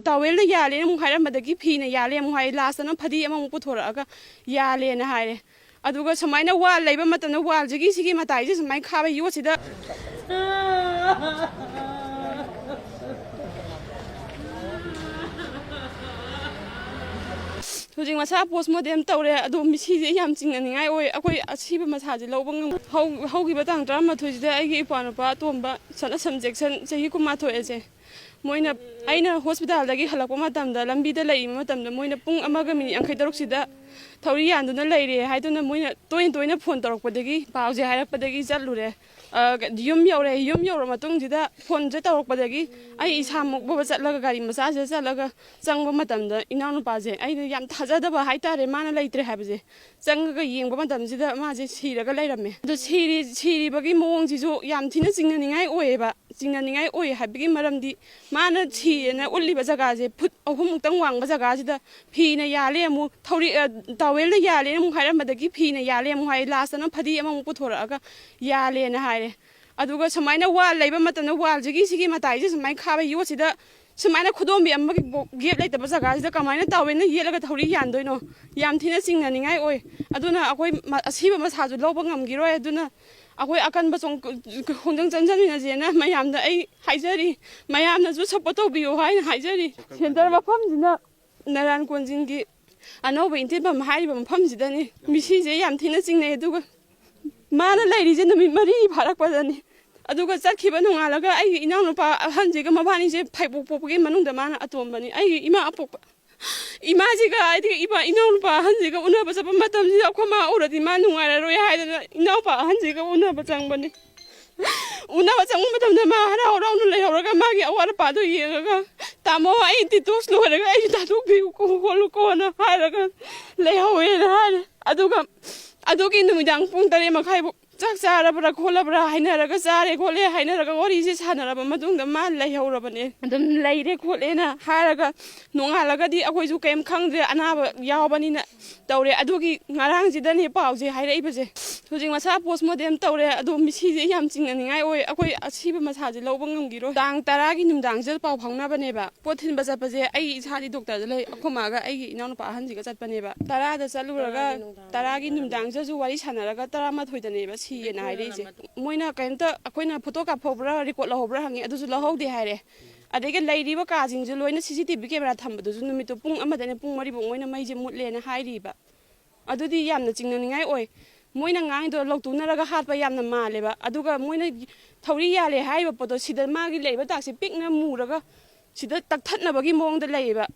ꯇꯥꯋꯦꯜꯅ ꯌꯥꯜꯂꯦꯅ ꯑꯃꯨꯛ ꯍꯥꯏꯔꯝꯕꯗꯒꯤ ꯐꯤꯅ ꯌꯥꯜꯂꯦ ꯑꯃꯨꯛ ꯍꯥꯏ ꯂꯥꯁꯇꯅ ꯐꯗꯤ ꯑꯃꯃꯨꯛ ꯄꯨꯊꯣꯔꯛꯑꯒ ꯌꯥꯜꯂꯦꯅ ꯍꯥꯏꯔꯦ ꯑꯗꯨꯒ ꯁꯨꯃꯥꯏꯅ ꯋꯥꯜ ꯂꯩꯕ ꯃꯇꯝꯗ ꯋꯥꯜꯁꯤꯒꯤ ꯁꯤꯒꯤ ꯃꯇꯥꯏꯁꯦ ꯁꯨꯃꯥꯏꯅ ꯈꯥꯕ ꯌꯣꯠꯁꯤꯗ ꯍꯧꯖꯤꯛ ꯃꯁꯥ ꯄꯣꯁ-ꯃꯣꯔꯇꯦꯝ ꯇꯧꯔꯦ ꯑꯗꯣ ꯃꯤꯁꯤꯁꯦ ꯌꯥꯝ ꯆꯤꯡꯅꯅꯤꯡꯉꯥꯏ ꯑꯣꯏ ꯑꯩꯈꯣꯏ ꯑꯁꯤꯕ ꯃꯁꯥꯁꯦ ꯂꯧꯕ ꯍꯧꯈꯤꯕ ꯇꯥꯡ 18ꯁꯤꯗ ꯑꯩꯒꯤ ꯏꯄ꯭ꯋꯥꯅꯨꯄꯥ ꯑꯇꯣꯝꯕ ꯁꯅꯥꯁꯝ ꯖꯦꯛꯁꯟ ꯆꯍꯤ 19 ꯃꯣꯏꯅ ꯑꯩꯅ ꯍꯣꯁꯄꯤꯇꯥꯜꯗꯒꯤ ꯍꯜꯂꯛꯄ ꯃꯇꯝꯗ ꯂꯝꯕꯤꯗ ꯂꯩꯕ ꯃꯇꯝꯗ ꯃꯣꯏꯅ ꯄꯨꯡ 1:53ꯁꯤꯗ ꯊꯧꯔꯤ ꯌꯥꯟꯗꯨꯅ ꯂꯩꯔꯦ ꯍꯥꯏꯗꯨꯅ ꯃꯣꯏꯅ ꯇꯣꯏꯅ ꯐꯣꯟ ꯇꯧꯔꯛꯄꯗꯒꯤ ꯄꯥꯎꯁꯦ ꯍꯥꯏꯔꯛꯄꯗꯒꯤ ꯆꯠꯂꯨꯔꯦ ꯌꯨꯝ ꯌꯧꯔꯦ ꯌꯨꯝ ꯌꯧꯔ ꯃꯇꯨꯡꯁꯤꯗ ꯐꯣꯟꯁꯦ ꯇꯧꯔꯛꯄꯗꯒꯤ ꯑꯩ ꯏꯁꯥꯃꯛ ꯕꯕ ꯆꯠꯂꯒ ꯒꯥꯔꯤ ꯃꯆꯥꯁꯤꯗ ꯆꯠꯂꯒ ꯆꯪꯕ ꯃꯇꯝꯗ ꯏꯅꯥꯎꯅꯨꯄꯥꯁꯦ ꯑꯩꯅ ꯌꯥꯝ ꯊꯥꯖꯗꯕ ꯍꯥꯏꯇꯥꯔꯦ ꯃꯥꯅ ꯂꯩꯇ꯭ꯔꯦ ꯍꯥꯏꯕꯁꯦ ꯆꯪꯉꯒ ꯌꯦꯡꯕ ꯃꯇꯝꯁꯤꯗ ꯃꯥꯁꯦ ꯁꯤꯔꯒ ꯂꯩꯔꯝꯃꯦ ꯑꯗꯣ ꯁꯤꯔꯤꯕꯒꯤ ꯃꯑꯣꯡꯁꯤꯁꯨ ꯌꯥꯝ ꯊꯤꯅ ꯆꯤꯡꯅꯅꯤꯡꯉꯥꯏ ꯑꯣꯏꯌꯦꯕ ꯆꯤꯡꯅꯅꯤꯡꯉꯥꯏ ꯑꯣꯏ ꯍꯥꯏꯕꯒꯤ ꯃꯔꯝꯗꯤ ꯃꯥꯅ ꯁꯤꯌꯦꯅ ꯎꯠꯂꯤꯕ ꯖꯒꯥꯁꯦ ꯐꯨꯠ 3 ꯋꯥꯡꯕ ꯖꯒꯥꯁꯤꯗ ꯐꯤꯅ ꯌꯥꯜꯂꯦ ꯑꯃꯨꯛ ꯇꯥꯋꯦꯜꯅ ꯌꯥꯜꯂꯦꯅ ꯑꯃꯨꯛ ꯍꯥꯏꯔꯝꯕꯗꯒꯤ ꯐꯤꯅ ꯌꯥꯜꯂꯦ ꯑꯃꯨꯛ ꯍꯥꯏ ꯂꯥꯁꯇꯅ ꯐꯗꯤ ꯑꯃꯃꯨꯛ ꯄꯨꯊꯣꯔꯛꯑꯒ ꯌꯥꯜꯂꯦꯅ ꯍꯥꯏꯔꯦ ꯑꯗꯨꯒ ꯁꯨꯃꯥꯏꯅ ꯋꯥꯜ ꯂꯩꯕ ꯃꯇꯝꯗ ꯋꯥꯜꯁꯤꯒꯤ ꯁꯤꯒꯤ ꯃꯇꯥꯏꯁꯦ ꯁꯨꯃꯥꯏꯅ ꯈꯥꯕ ꯌꯣꯠꯁꯤꯗ ꯁꯨꯃꯥꯏꯅ ꯈꯨꯗꯣꯝꯕꯤ ꯑꯃꯒꯤ ꯒꯦꯞ ꯂꯩꯇꯕ ꯖꯒꯥꯁꯤꯗ ꯀꯃꯥꯏꯅ ꯇꯥꯋꯦꯜꯅ ꯌꯦꯠꯂꯒ ꯊꯧꯔꯤ ꯌꯥꯟꯗꯣꯏꯅꯣ ꯌꯥꯝ ꯊꯤꯅ ꯆꯤꯡꯅꯅꯤꯡꯉꯥꯏ ꯑꯣꯏ ꯑꯗꯨꯅ ꯑꯩꯈꯣꯏ ꯑꯁꯤꯕ ꯃꯁꯥꯁꯨ ꯂꯧꯕ ꯉꯝꯈꯤꯔꯣꯏ ꯑꯗꯨꯅ ꯑꯩꯈꯣꯏ ꯑꯀꯟꯕ ꯈꯣꯡꯖꯪ ꯆꯪꯁꯤꯟꯃꯤꯟꯅꯁꯦꯅ ꯃꯌꯥꯝꯗ ꯑꯩ ꯍꯥꯏꯖꯔꯤ ꯃꯌꯥꯝꯅꯁꯨ ꯁꯞꯄꯣꯔꯠ ꯇꯧꯕꯤꯌꯨ ꯍꯥꯏꯅ ꯍꯥꯏꯖꯔꯤ ꯁꯦꯟꯇꯔ ꯃꯐꯝꯁꯤꯅ ꯅꯔꯥꯟꯀꯣꯟꯖꯤꯟꯒꯤ ꯑꯅꯧꯕ ꯏꯟꯊꯤꯟꯐꯝ ꯍꯥꯏꯔꯤꯕ ꯃꯐꯝꯁꯤꯗꯅꯤ ꯃꯤꯁꯤꯁꯦ ꯌꯥꯝ ꯊꯤꯅ ꯆꯤꯡꯅꯩ ꯑꯗꯨꯒ ꯃꯥꯅ ꯂꯩꯔꯤꯁꯦ ꯅꯨꯃꯤꯠ 4 ꯐꯥꯔꯛꯄꯗꯅꯤ ꯑꯗꯨꯒ ꯆꯠꯈꯤꯕ ꯅꯣꯡꯉꯥꯜꯂꯒ ꯑꯩꯒꯤ ꯏꯅꯥꯎꯅꯨꯄꯥ ꯑꯍꯟꯁꯤꯒ ꯃꯕꯥꯅꯤꯁꯦ ꯐꯩꯕꯣꯛ ꯄꯣꯛꯄꯒꯤ ꯃꯅꯨꯡꯗ ꯃꯥꯅ ꯑꯇꯣꯝꯕꯅꯤ ꯑꯩꯒꯤ ꯏꯃꯥ ꯑꯄꯣꯛꯄ ꯏꯃꯥꯁꯤꯒ ꯍꯥꯏꯗꯤ ꯏꯅꯥꯎꯅꯨꯄꯥ ꯑꯍꯟꯁꯤꯒ ꯎꯅꯕ ꯆꯠꯄ ꯃꯇꯝꯁꯤꯗ ꯑꯩꯈꯣꯏ ꯃꯥ ꯎꯔꯗꯤ ꯃꯥ ꯅꯨꯡꯉꯥꯏꯔꯔꯣꯏ ꯍꯥꯏꯗꯅ ꯏꯅꯥꯎꯄꯥ ꯑꯍꯟꯁꯤꯒ ꯎꯅꯕ ꯆꯪꯕꯅꯤ ꯎꯅꯕ ꯆꯪꯕ ꯃꯇꯝꯗ ꯃꯥ ꯍꯔꯥꯎ ꯍꯔꯥꯎꯅ ꯂꯩꯍꯧꯔꯒ ꯃꯥꯒꯤ ꯑꯋꯥꯠ ꯑꯄꯥꯗꯣ ꯌꯦꯡꯉꯒ ꯇꯥꯃꯣ ꯑꯩ ꯗꯤꯇꯣꯛꯁ ꯂꯣꯏꯔꯒ ꯑꯩꯁꯨ ꯊꯥꯗꯣꯛꯄꯤꯌꯨ ꯈꯣꯠꯂꯨꯀꯣꯅ ꯍꯥꯏꯔꯒ ꯂꯩꯍꯧꯋꯦꯅ ꯍꯥꯏꯔꯦ ꯑꯗꯨꯒ ꯑꯗꯨꯒꯤ ꯅꯨꯃꯤꯗꯥꯡ ꯄꯨꯡ 3:30 ꯆꯥꯛ ꯆꯥꯔꯕ꯭ꯔꯥ ꯈꯣꯠꯂꯕ꯭ꯔꯥ ꯍꯥꯏꯅꯔꯒ ꯆꯥꯔꯦ ꯈꯣꯠꯂꯦ ꯍꯥꯏꯅꯔꯒ ꯋꯥꯔꯤꯁꯦ ꯁꯥꯟꯅꯔꯕ ꯃꯇꯨꯡꯗ ꯃꯥ ꯂꯩꯍꯧꯔꯕꯅꯦ ꯑꯗꯨꯝ ꯂꯩꯔꯦ ꯈꯣꯠꯂꯦꯅ ꯍꯥꯏꯔꯒ ꯅꯣꯡꯉꯥꯜꯂꯒꯗꯤ ꯑꯩꯈꯣꯏꯁꯨ ꯀꯩꯝ ꯈꯪꯗ꯭ꯔꯦ ꯑꯅꯥꯕ ꯌꯥꯎꯕꯅꯤꯅ ꯇꯧꯔꯦ ꯑꯗꯨꯒꯤ ꯉꯔꯥꯡꯁꯤꯗꯅꯦ ꯄꯥꯎꯁꯦ ꯍꯥꯏꯔꯛꯏꯕꯁꯦ ꯍꯧꯖꯤꯛ ꯃꯁꯥ ꯄꯣꯁ-ꯃꯣꯔꯇꯦꯝ ꯇꯧꯔꯦ ꯑꯗꯣ ꯃꯤꯁꯤꯁꯦ ꯌꯥꯝ ꯆꯤꯡꯅꯅꯤꯡꯉꯥꯏ ꯑꯣꯏ ꯑꯩꯈꯣꯏ ꯑꯁꯤꯕ ꯃꯁꯥꯁꯦ ꯂꯧꯕ ꯉꯝꯈꯤꯔꯣꯏ ꯇꯥꯡ 10ꯒꯤ ꯅꯨꯡꯗꯥꯡꯁꯤꯗ ꯄꯥꯎ ꯐꯥꯎꯅꯕꯅꯦꯕ ꯄꯣꯠ ꯊꯤꯟꯕ ꯆꯠꯄꯁꯦ ꯑꯩ ꯏꯁꯥꯗꯤ ꯗꯣꯛꯇꯔꯗ ꯂꯩ ꯑꯩꯈꯣꯏ ꯃꯥꯒ ꯑꯩꯒꯤ ꯏꯅꯥꯎꯅꯨꯄꯥ ꯑꯍꯟꯁꯤꯒ ꯆꯠꯄꯅꯦꯕ 10ꯗ ꯆꯠꯂꯨꯔꯒ 10ꯒꯤ ꯅꯨꯡꯗꯥꯡꯁꯤꯗꯁꯨ ꯋꯥꯔꯤ ꯁꯥꯟꯅꯔꯒ 11ꯗꯅꯦꯕ ꯁꯤꯌꯦꯅ ꯍꯥꯏꯔꯛꯏꯁꯦ ꯃꯣꯏꯅ ꯀꯩꯝꯇ ꯑꯩꯈꯣꯏꯅ ꯐꯣꯇꯣ ꯀꯥꯞꯍꯧꯕ꯭ꯔꯥ ꯔꯦꯀꯣꯔꯠ ꯂꯧꯍꯧꯕ꯭ꯔꯥ ꯍꯪꯉꯤ ꯑꯗꯨꯁꯨ ꯂꯧꯍꯧꯗꯦ ꯍꯥꯏꯔꯦ ꯑꯗꯒꯤ ꯂꯩꯔꯤꯕ ꯀꯥꯁꯤꯡꯁꯨ ꯂꯣꯏꯅ CCTV ꯀꯦꯃꯦꯔꯥ ꯊꯝꯕꯗꯨꯁꯨ ꯅꯨꯃꯤꯠꯇꯣ ꯄꯨꯡ 1ꯗꯩꯅ ꯄꯨꯡ 4ꯐꯥꯎ ꯃꯣꯏꯅ ꯃꯩꯁꯦ ꯃꯨꯠꯂꯦꯅ ꯍꯥꯏꯔꯤꯕ ꯑꯗꯨꯗꯤ ꯌꯥꯝꯅ ꯆꯤꯡꯅꯅꯤꯡꯉꯥꯏ ꯑꯣꯏ ꯃꯣꯏꯅ ꯉꯥꯡꯉꯤꯗꯣ ꯂꯧꯇꯨꯅꯔꯒ ꯍꯥꯠꯄ ꯌꯥꯝꯅ ꯃꯥꯜꯂꯦꯕ ꯑꯗꯨꯒ ꯃꯣꯏꯅ ꯊꯧꯔꯤ ꯌꯥꯜꯂꯦ ꯍꯥꯏꯔꯤꯕ ꯄꯣꯠꯇꯣ ꯁꯤꯗ ꯃꯥꯒꯤ ꯂꯩꯕ ꯗꯥꯛꯁꯦ ꯄꯤꯛꯅ ꯃꯨꯔꯒ ꯁꯤꯗ ꯇꯛꯊꯠꯅꯕꯒꯤ ꯃꯑꯣꯡꯗ ꯂꯩꯌꯦꯕ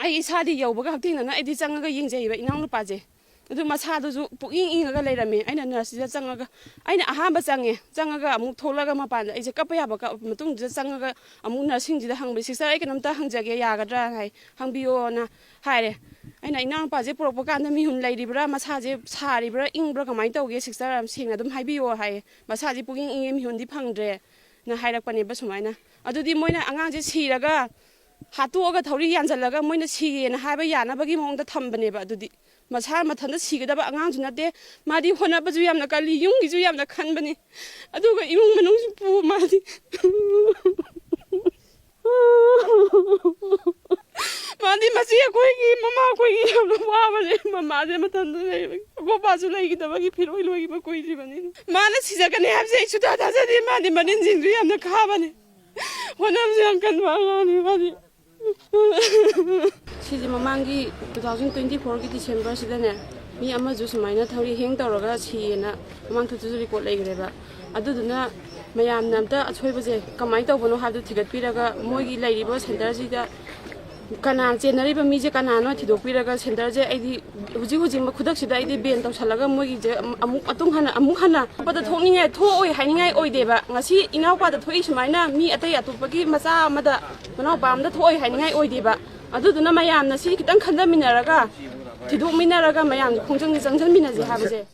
ꯑꯩ ꯏꯁꯥꯗꯤ ꯌꯧꯕꯒ ꯍꯛꯊꯦꯡꯅꯅ ꯑꯩꯗꯤ ꯆꯪꯉꯒ ꯌꯦꯡꯖꯩꯕ ꯏꯅꯥꯎꯅꯨꯄꯥꯁꯦ ꯑꯗꯨ ꯃꯁꯥꯗꯨꯁꯨ ꯄꯨꯛꯏꯪ ꯏꯪꯉꯒ ꯂꯩꯔꯝꯃꯦ ꯑꯩꯅ ꯅꯔꯁꯁꯤꯗ ꯆꯪꯉꯒ ꯑꯩꯅ ꯑꯍꯥꯟꯕ ꯆꯪꯉꯒ ꯑꯃꯨꯛ ꯊꯣꯛꯂꯒ ꯃꯄꯥꯟꯗ ꯑꯩꯁꯦ ꯀꯞꯄ ꯌꯥꯕ ꯀꯞꯄ ꯃꯇꯨꯡꯗꯨꯗ ꯆꯪꯉꯒ ꯑꯃꯨꯛ ꯅꯔꯁꯁꯤꯡꯁꯤꯗ ꯍꯪꯕ ꯁꯤꯁꯇꯔ ꯑꯩ ꯀꯩꯅꯣꯝꯇ ꯍꯪꯖꯒꯦ ꯌꯥꯒꯗ꯭ꯔꯥ ꯍꯥꯏ ꯍꯪꯕꯤꯌꯣꯅ ꯍꯥꯏꯔꯦ ꯑꯩꯅ ꯏꯅꯥꯎꯅꯨꯄꯥꯁꯦ ꯄꯨꯔꯛꯄ ꯀꯥꯟꯗ ꯃꯤꯍꯨꯟ ꯂꯩꯔꯤꯕ꯭ꯔꯥ ꯃꯁꯥꯁꯦ ꯁꯥꯔꯤꯕ꯭ꯔꯥ ꯏꯪꯕ꯭ꯔꯥ ꯀꯃꯥꯏꯅ ꯇꯧꯒꯦ ꯁꯤꯁꯇꯔ ꯁꯦꯡꯅ ꯑꯗꯨꯝ ꯍꯥꯏꯕꯤꯌꯣ ꯍꯥꯏꯌꯦ ꯃꯁꯥꯁꯦ ꯄꯨꯛꯏꯪ ꯏꯪꯉꯦ ꯃꯤꯍꯨꯟꯗꯤ ꯐꯪꯗ꯭ꯔꯦꯅ ꯍꯥꯏꯔꯛꯄꯅꯦꯕ ꯁꯨꯃꯥꯏꯅ ꯑꯗꯨꯗꯤ ꯃꯣꯏꯅ ꯑꯉꯥꯡꯁꯦ ꯁꯤꯔꯒ ꯍꯥꯠꯇꯣꯛꯑꯒ ꯊꯧꯔꯤ ꯌꯥꯟꯁꯤꯜꯂꯒ ꯃꯣꯏꯅ ꯁꯤꯌꯦꯅ ꯍꯥꯏꯕ ꯌꯥꯅꯕꯒꯤ ꯃꯑꯣꯡꯗ ꯊꯝꯕꯅꯦꯕ ꯑꯗꯨꯗꯤ ꯃꯁꯥ ꯃꯊꯟꯇ ꯁꯤꯒꯗꯕ ꯑꯉꯥꯡꯁꯨ ꯅꯠꯇꯦ ꯃꯥꯗꯤ ꯍꯣꯠꯅꯕꯁꯨ ꯌꯥꯝꯅ ꯀꯜꯂꯤ ꯌꯨꯝꯒꯤꯁꯨ ꯌꯥꯝꯅ ꯈꯟꯕꯅꯤ ꯑꯗꯨꯒ ꯏꯃꯨꯡ ꯃꯅꯨꯡꯁꯨ ꯄꯨ ꯃꯥꯗꯤ ꯃꯥꯗꯤ ꯃꯆꯦ ꯑꯩꯈꯣꯏꯒꯤ ꯃꯃꯥ ꯑꯩꯈꯣꯏꯒꯤ ꯌꯥꯝꯅ ꯋꯥꯕꯅꯦ ꯃꯃꯥꯁꯦ ꯃꯊꯟꯇ ꯂꯩꯕꯒꯤ ꯑꯩꯈꯣꯏ ꯂꯩꯈꯤꯗꯕꯒꯤ ꯐꯤꯔꯣꯏ ꯂꯣꯏꯈꯤꯕ ꯀꯨꯏꯗ꯭ꯔꯤꯕꯅꯤꯅ ꯃꯥꯅ ꯁꯤꯖꯒꯅꯤ ꯍꯥꯏꯕꯁꯦ ꯑꯩ ꯁꯨꯡꯊꯥ ꯊꯥꯖꯗꯦ ꯃꯥꯗꯤ ꯃꯅꯤꯟꯁꯤꯡꯁꯨ ꯌꯥꯝꯅ ꯈꯥꯕꯅꯤ ꯍꯣꯠꯅꯕꯁꯨ ꯌꯥꯝ ꯀꯟꯕ ꯑꯉꯥꯡꯅꯤ ꯃꯥꯗꯤ ꯁꯤꯁꯦ ꯃꯃꯥꯡꯒꯤ 2024ꯒꯤ ꯗꯤꯁꯦꯝꯕꯔꯁꯤꯗꯅꯦ ꯃꯤ ꯑꯃꯁꯨ ꯁꯨꯃꯥꯏꯅ ꯊꯧꯔꯤ ꯍꯦꯡ ꯇꯧꯔꯒ ꯁꯤꯌꯦꯅ ꯃꯃꯥꯡꯊꯛꯇꯁꯨ ꯔꯦꯀꯣꯔꯠ ꯂꯩꯈ꯭ꯔꯦꯕ ꯑꯗꯨꯗꯨꯅ ꯃꯌꯥꯝꯅ ꯑꯝꯇ ꯑꯁꯣꯏꯕꯁꯦ ꯀꯃꯥꯏꯅ ꯇꯧꯕꯅꯣ ꯍꯥꯏꯕꯗꯨ ꯊꯤꯒꯠꯄꯤꯔꯒ ꯃꯣꯏꯒꯤ ꯂꯩꯔꯤꯕ ꯁꯦꯟꯇꯔꯁꯤꯗ ꯀꯅꯥ ꯆꯦꯟꯅꯔꯤꯕ ꯃꯤꯁꯦ ꯀꯅꯥꯅꯣ ꯊꯤꯗꯣꯛꯄꯤꯔꯒ ꯁꯦꯟꯇꯔꯁꯦ ꯑꯩꯗꯤ ꯍꯧꯖꯤꯛ ꯈꯨꯗꯛꯁꯤꯗ ꯑꯩꯗꯤ ꯕꯦꯟ ꯇꯧꯁꯜꯂꯒ ꯃꯣꯏꯒꯤꯁꯦ ꯑꯃꯨꯛ ꯍꯟꯅ ꯑꯇꯣꯞꯄꯗ ꯊꯣꯛꯑꯣꯏ ꯍꯥꯏꯅꯤꯡꯉꯥꯏ ꯑꯣꯏꯗꯦꯕ ꯉꯁꯤ ꯏꯅꯥꯎꯄꯥꯗ ꯊꯣꯛꯏ ꯁꯨꯃꯥꯏꯅ ꯃꯤ ꯑꯇꯩ ꯑꯇꯣꯞꯄꯒꯤ ꯃꯆꯥ ꯑꯃꯗ ꯃꯅꯥꯎꯄꯥ ꯑꯃꯗ ꯊꯣꯛꯑꯣꯏ ꯍꯥꯏꯅꯤꯡꯉꯥꯏ ꯑꯣꯏꯗꯦꯕ ꯑꯗꯨꯗꯨꯅ ꯃꯌꯥꯝꯅ ꯁꯤ ꯈꯤꯇꯪ ꯈꯟꯊꯃꯤꯟꯅꯔꯒ ꯊꯤꯗꯣꯛꯃꯤꯟꯅꯔꯒ ꯃꯌꯥꯝꯒꯤ ꯈꯣꯡꯖꯪꯁꯦ ꯆꯪꯁꯤꯟꯃꯤꯟꯅꯁꯦ ꯍꯥꯏꯕꯁꯦ